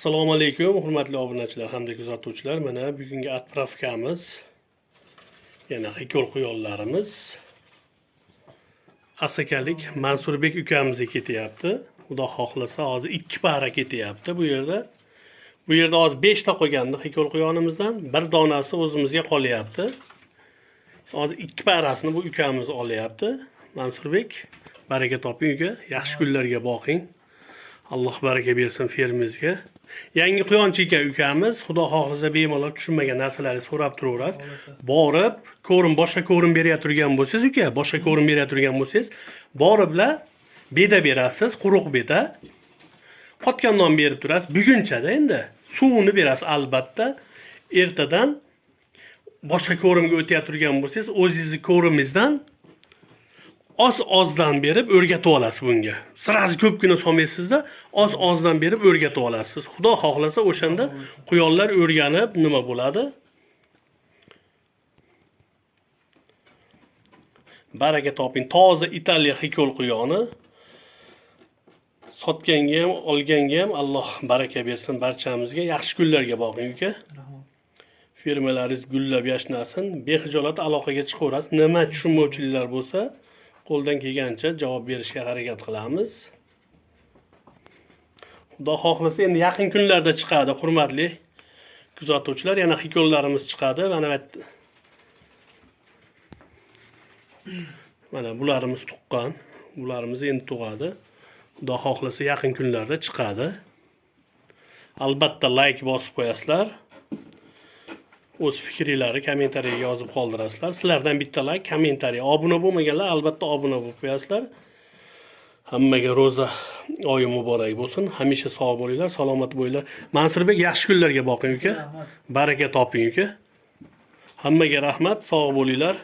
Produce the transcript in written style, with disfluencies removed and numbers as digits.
Assalomu alaykum, hurmatli obunachilar hamda kuzatuvchilar. Mana bugungi atpravkamiz, yana hikol quyonlarimiz asakalik Mansurbek ukamizga ketyapti. Xudo xohlasa hozir 2 para ketyapti bu yerda. Bu yerda hozir 5 ta qolgandi hikol quyonimizdan, bir donasi o'zimizga qolyapti. Hozir 2 parasini bu ukamiz olyapti. Mansurbek, baraka toping uka, yaxshi kunlarga boqing. Alloh baraka bersin fermingizga. Yangi quyonchi ekan ukamiz, xudo xohlasa bemalol tushunmagan narsalarni so'rab turaverasiz. Borib, ko'rim boshqa ko'rim berib turgan bo'lsangiz uka, boshqa ko'rim berib turgan bo'lsangiz, boriblar beda berasiz, quruq beda. Qotgan non berib turasiz. Bugunchada endi suvini berasiz albatta. Ertadan boshqa ko'rimga o'tib turgan bo'lsangiz, o'zingizni ko'rimizdan oz-ozdan berib o'rgatib olasiz bunga. Sirazi ko'pgina solmaysizda, oz-ozdan berib o'rgatib olasiz. Xudo xohlasa o'shanda quyonlar o'rganib nima bo'ladi? Baraka toping. Toza Italiya hikol quyoni. Sotganga ham, olganga ham Alloh baraka bersin barchamizga. Yaxshi kunlarga boqing uka. Firmalaringiz gullab yashnasin. Bexijolat aloqaga chiqaverasiz. Nima tushunmovchiliklar bo'lsa, qo'ldan kelgancha javob berishga harakat qilamiz. Xudo xohlasa endi yaqin kunlarda chiqadi, hurmatli kuzatuvchilar. Yana hikollarimiz chiqadi. Mana bularimiz tuqqan. Bularimiz endi tug'adi. Xudo xohlasa yaqin kunlarda chiqadi. Albatta like bosib qo'yasizlar. O'z fikringizni kommentariyaga yozib qoldirasizlar. Sizlardan bitta like, kommentariya. Obuna bo'lmaganlar albatta obuna bo'lib qo'yasizlar. Hammaga ro'za oyi muborak bo'lsin. Hamisha sog' bo'linglar, salomat bo'linglar. Mansurbek, yaxshi kunlarga boqing uka. Baraka toping uka. Hammaga rahmat, sog' bo'linglar.